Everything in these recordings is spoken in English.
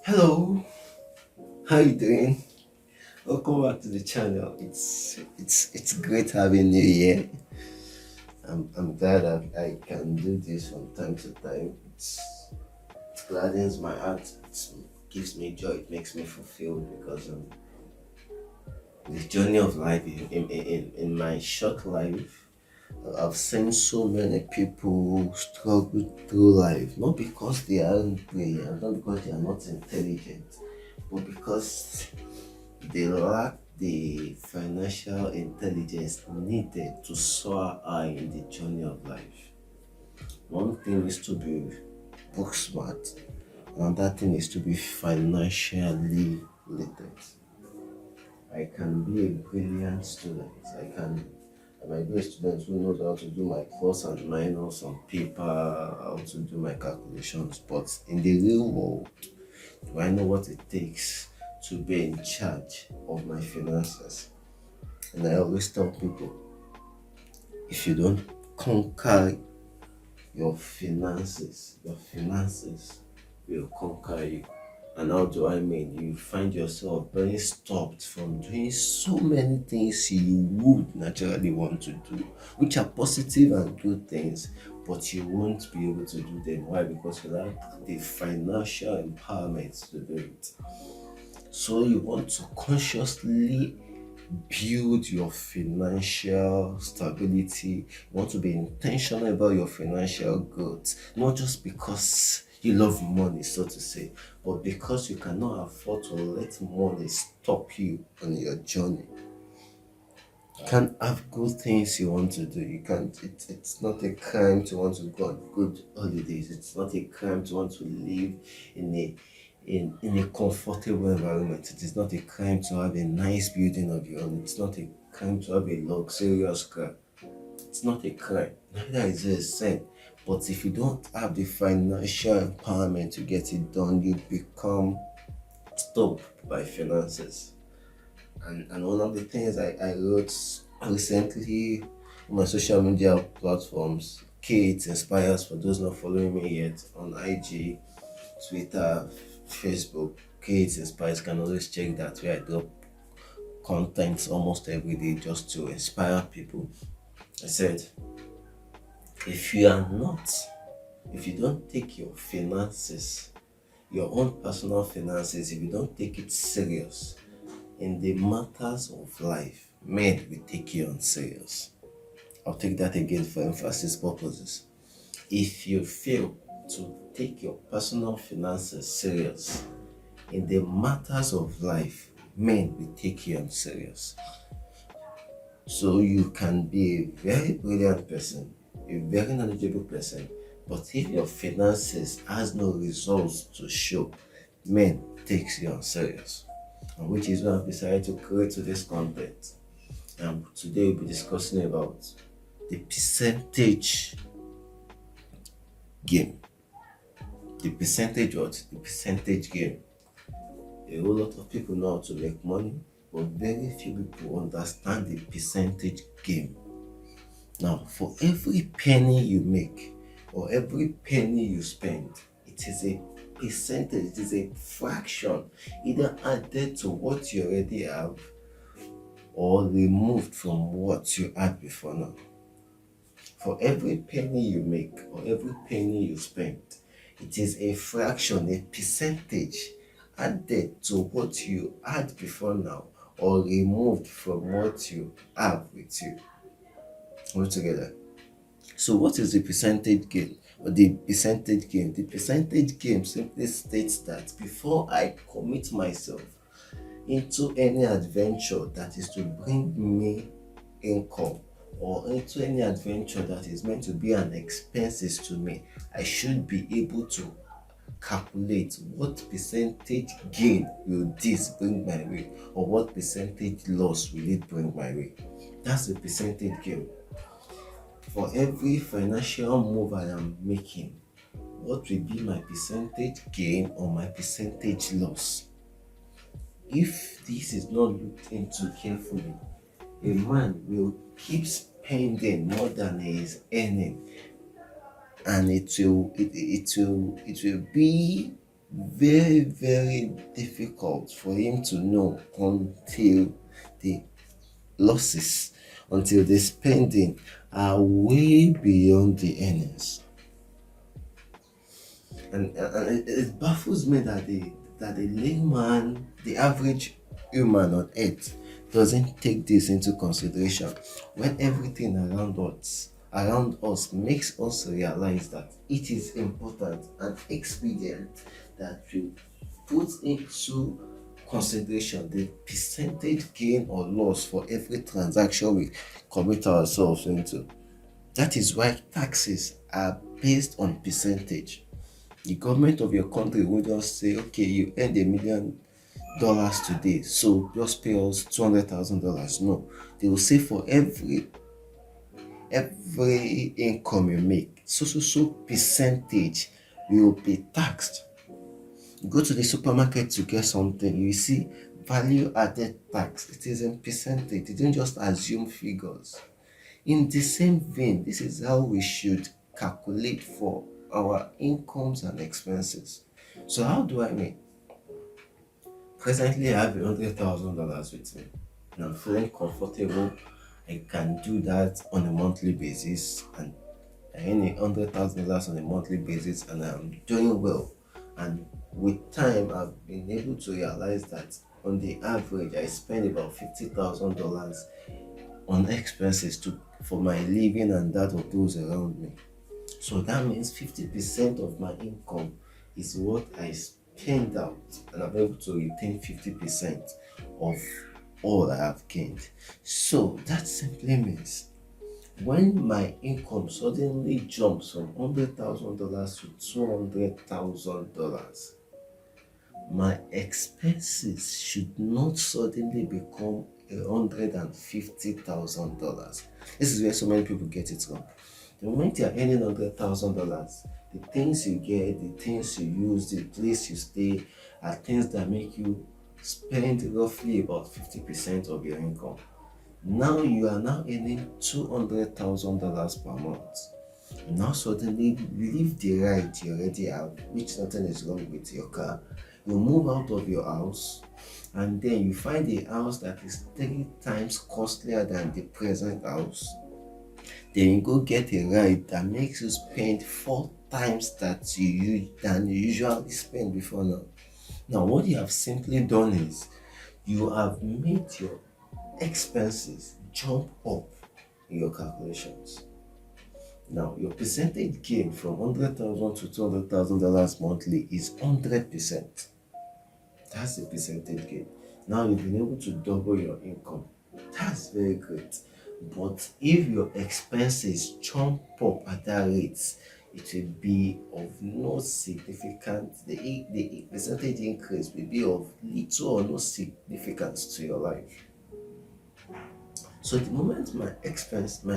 Hello, how you doing? Welcome back to the channel. It's great having you here. I'm glad I can do this from time to time. It gladdens my heart. It gives me joy. It makes me fulfilled because the journey of life in my short life, I've seen so many people struggle through life, not because they aren't brilliant, not because they are not intelligent, but because they lack the financial intelligence needed to soar high in the journey of life. One thing is to be book smart, another thing is to be financially literate. I can be a brilliant student. I might be a student who knows how to do my plus and minus on paper, how to do my calculations, but in the real world, do I know what it takes to be in charge of my finances? And I always tell people, if you don't conquer your finances will conquer you. And how do I mean? You find yourself being stopped from doing so many things you would naturally want to do, which are positive and good things, but you won't be able to do them. Why? Because you lack the financial empowerment to do it. So you want to consciously build your financial stability. You want to be intentional about your financial growth, not just because you love money, so to say, but because you cannot afford to let money stop you on your journey. You can't have good things you want to do. You can't. It's not a crime to want to go on good holidays. It's not a crime to want to live in a comfortable environment. It is not a crime to have a nice building of your own. It's not a crime to have a luxurious car. It's not a crime. Neither is it a sin. But if you don't have the financial empowerment to get it done, you become stopped by finances. And one of the things I wrote recently on my social media platforms, Kate inspires for those not following me yet on IG, Twitter, Facebook. Kate inspires, can always check that where I drop content almost every day just to inspire people. I said, if you are not, if you don't take your finances, your own personal finances, if you don't take it serious in the matters of life, men will take you on serious. I'll take that again for emphasis purposes. If you fail to take your personal finances serious in the matters of life, men will take you on serious. So you can be a very brilliant person, a very knowledgeable person, but if your finances has no results to show, men takes you on serious. And which is why I've decided to create today's content. And today we'll be discussing about the percentage game. The percentage what? The percentage game. A whole lot of people know how to make money, but very few people understand the percentage game. Now, for every penny you make or every penny you spend, it is a percentage, it is a fraction, either added to what you already have or removed from what you had before now. For every penny you make or every penny you spend, it is a fraction, a percentage added to what you had before now or removed from what you have with you. All together. So, what is the percentage gain or the percentage gain? The percentage gain simply states that before I commit myself into any adventure that is to bring me income or into any adventure that is meant to be an expenses to me, I should be able to calculate what percentage gain will this bring my way or what percentage loss will it bring my way. That's the percentage gain. For every financial move I am making, what will be my percentage gain or my percentage loss? If this is not looked into carefully, a man will keep spending more than he is earning, and it will be very, very difficult for him to know until the losses, until the spending are way beyond the earnings. And it baffles me that the layman, the average human on earth, doesn't take this into consideration when everything around us makes us realize that it is important and expedient that we put into consideration the percentage gain or loss for every transaction we commit ourselves into. That is why taxes are based on percentage. The government of your country will just say, okay, you earned $1 million today, so just pay us $200,000. No, they will say for every income you make, so percentage will be taxed. You go to the supermarket to get something, you see value added tax. It is in percentage. They don't just assume figures. In the same vein, this is how we should calculate for our incomes and expenses. So how do I mean? Presently, I have $100,000 with me, and I'm feeling comfortable. I can do that on a monthly basis, and I earn $100,000 on a monthly basis, and I'm doing well. And with time, I've been able to realize that on the average, I spend about $50,000 on expenses for my living and that of those around me. So that means 50% of my income is what I spend out, and I'm able to retain 50% of all I have gained. So that simply means when my income suddenly jumps from $100,000 to $200,000, my expenses should not suddenly become $150,000. This is where so many people get it wrong. The moment you are earning $100,000, the things you get, the things you use, the place you stay are things that make you spend roughly about 50% of your income. Now you are now earning $200,000 per month. You now suddenly leave the ride you already have, which nothing is wrong with your car. You move out of your house, and then you find a house that is 3 times costlier than the present house. Then you go get a ride that makes you spend 4 times than you usually spend before now. Now, what you have simply done is you have made your expenses jump up in your calculations. Now, your percentage gain from $100,000 to $200,000 monthly is 100%. That's the percentage gain. Now you've been able to double your income. That's very great. But if your expenses jump up at that rate, it will be of no significant, the percentage increase will be of little or no significance to your life. So the moment my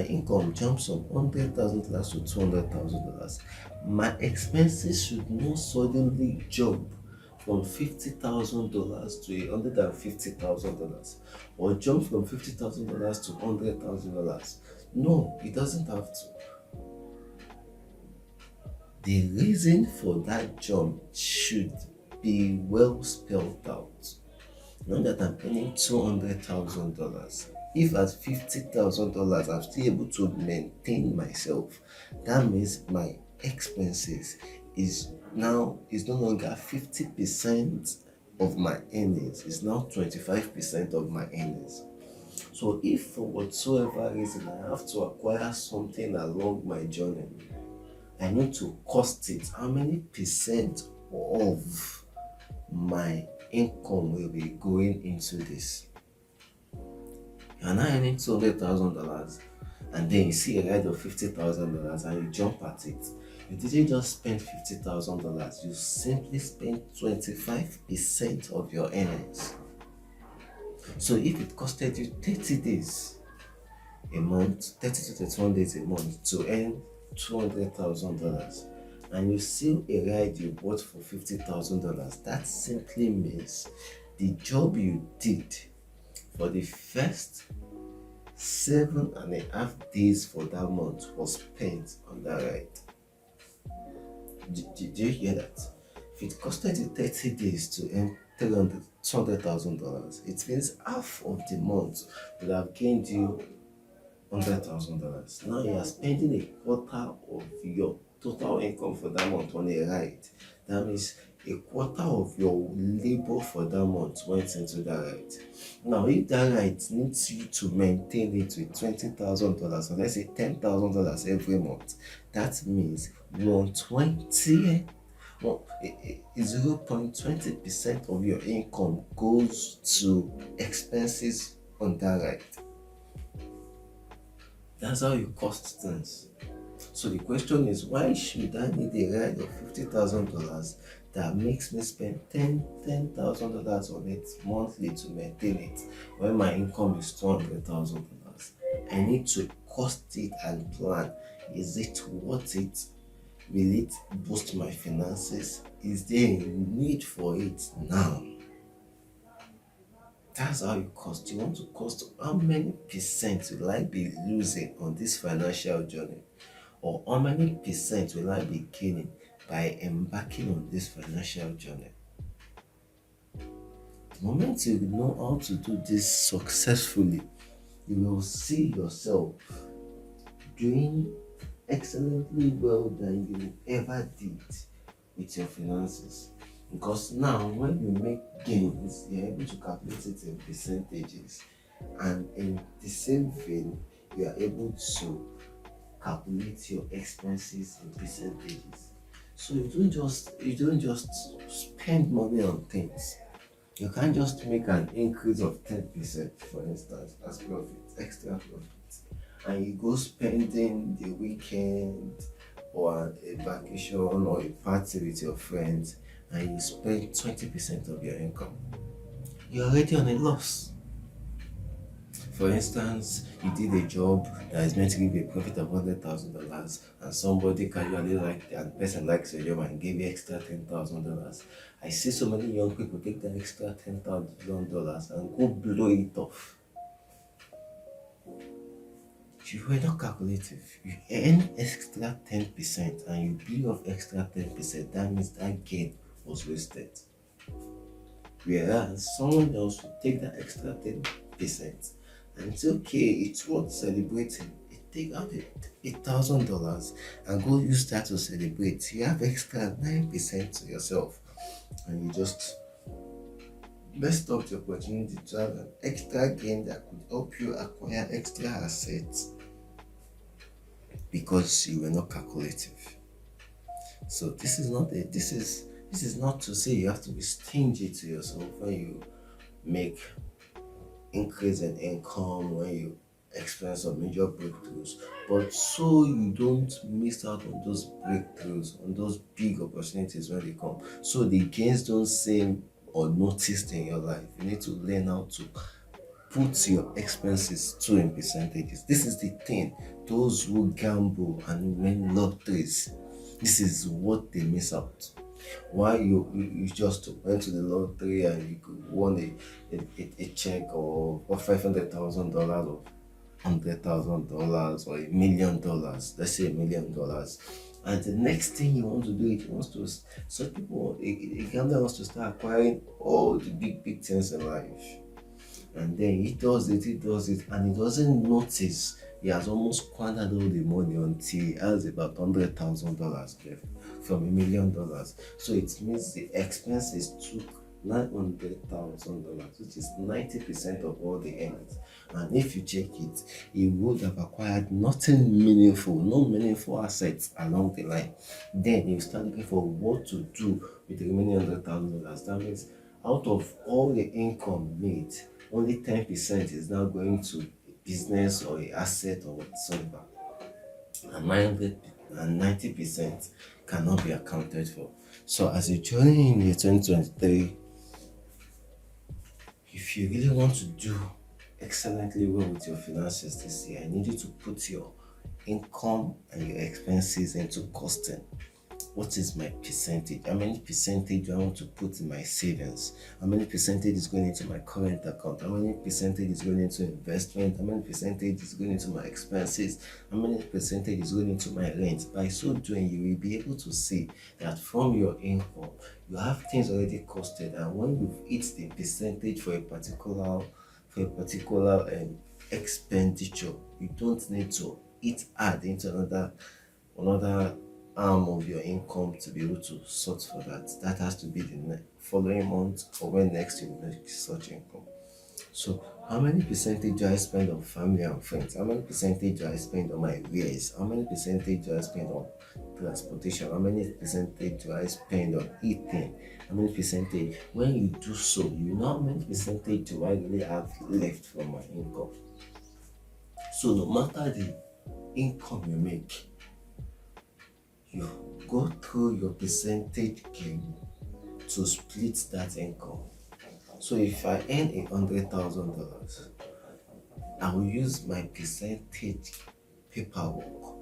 income jumps from $100,000 to $200,000, my expenses should not suddenly jump from $50,000 to $150,000, or jump from $50,000 to $100,000. No, it doesn't have to. The reason for that jump should be well spelled out. Now that I'm earning $200,000, if at $50,000 I'm still able to maintain myself, that means my expenses is no longer 50% of my earnings, it's now 25% of my earnings. So if for whatsoever reason I have to acquire something along my journey, I need to cost it how many percent of my income will be going into this. You are now earning $200,000, and then you see a ride of $50,000 and you jump at it. You didn't just spend $50,000, you simply spent 25% of your earnings. So if it costed you 30 days a month, 30 to 31 days a month to earn $200,000, and you sell a ride you bought for $50,000, that simply means the job you did for the first 7.5 days for that month was spent on that ride. Do you hear that? If it costed you 30 days to earn $200,000, it means half of the month would have gained you $100,000. Now you are spending a quarter of your total income for that month on a ride. That means a quarter of your labor for that month went into that ride. Now, if that ride needs you to maintain it with $20,000, or let's say $10,000 every month, that means 120 0.20% of your income goes to expenses on that ride. That's how you cost things. So the question is, why should I need a ride of $50,000 that makes me spend $10,000 on it monthly to maintain it when my income is $200,000? I need to cost it and plan. Is it worth it? Will it boost my finances? Is there a need for it now? That's how you cost. You want to cost how many percent will I be losing on this financial journey? Or how many percent will I be gaining by embarking on this financial journey? The moment you know how to do this successfully, you will see yourself doing excellently well than you ever did with your finances. Because now, when you make gains, you're able to calculate it in percentages, and in the same vein, you are able to calculate your expenses in percentages. So you don't just spend money on things. You can't just make an increase of 10%, for instance, as profit, extra profit, and you go spending the weekend or a vacation or a party with your friends, and you spend 20% of your income. You're already on a loss. For instance, you did a job that is meant to give you a profit of $100,000, and somebody casually and the person likes your job and gave you extra $10,000. I see so many young people take that extra $10,000 and go blow it off. You were not calculative. You earn extra 10% and you blow off extra 10%. That means that gain was wasted. Whereas someone else will take that extra 10% and it's okay, it's worth celebrating. You take out $8,000 and go use that to celebrate. You have extra 9% to yourself, and you just messed up the opportunity to have an extra gain that could help you acquire extra assets because you were not calculative. So this is not to say you have to be stingy to yourself when you make increase in income, when you experience some major breakthroughs, but so you don't miss out on those breakthroughs, on those big opportunities when they come. So the gains don't seem unnoticed in your life. You need to learn how to put your expenses too in percentages. This is the thing. Those who gamble and win lotteries, this is what they miss out. Why you just went to the lottery and you could won a check of $500,000 or $100,000 or $1,000,000, let's say $1,000,000, and the next thing you want to do, it wants to, so people, a gambler wants to start acquiring all the big things in life, and then he does it, and he doesn't notice he has almost squandered all the money until he has about $100,000 left from $1,000,000. So it means the expenses took $900,000, which is 90% of all the earnings. And if you check it, he would have acquired nothing meaningful, no meaningful assets along the line. Then you start looking for what to do with the remaining $100,000. That means out of all the income made, only 10% is now going to a business or a asset or whatsoever, and 90% cannot be accounted for. So as a journey in the 2023, if you really want to do excellently well with your finances this year, I need you to put your income and your expenses into costing. what is my percentage? How many percentage do I want to put in my savings? How many percentage is going into my current account? How many percentage is going into investment? How many percentage is going into my expenses? How many percentage is going into my rent? By so doing, you will be able to see that from your income, you have things already costed, and when you've hit the percentage for a particular expenditure, you don't need to add into another arm of your income to be able to sort for that. That has to be the following month or when next you make such income. So, how many percentage do I spend on family and friends? How many percentage do I spend on my wares? How many percentage do I spend on transportation? How many percentage do I spend on eating? How many percentage? When you do so, you know how many percentage do I really have left from my income. So, no matter the income you make, you go through your percentage game to split that income. So if I earn $100,000, I will use my percentage paperwork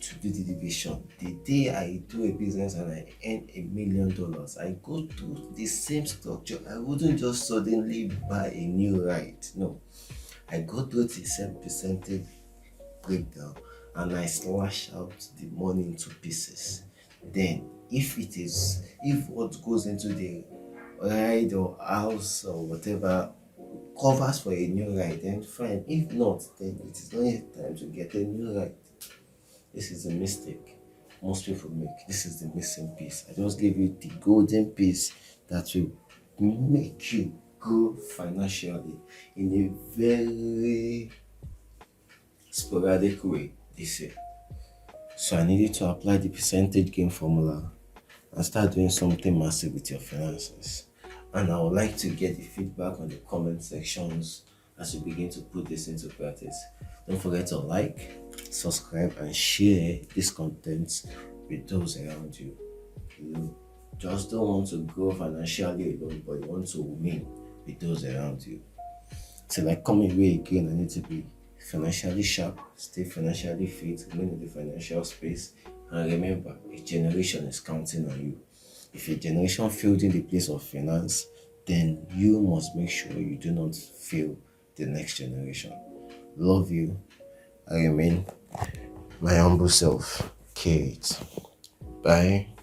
to do the division. The day I do a business and I earn $1 million, I go through the same structure. I wouldn't just suddenly buy a new ride. No, I go through the same percentage breakdown and I slash out the money into pieces. Then, if what goes into the ride or house or whatever covers for a new ride, then fine. If not, then it is not yet time to get a new ride. This is a mistake most people make. This is the missing piece. I just gave you the golden piece that will make you grow financially in a very sporadic way this year. So I needed to apply the percentage gain formula and start doing something massive with your finances. And I would like to get the feedback on the comment sections as you begin to put this into practice. Don't forget to like, subscribe, and share this content with those around you. You just don't want to grow financially alone, but you want to win with those around you. Till I come away again, I need to be financially sharp, stay financially fit, remain in the financial space, and remember, a generation is counting on you. If a generation failed in the place of finance, then you must make sure you do not fail the next generation. Love you. I remain my humble self, Kate. Bye.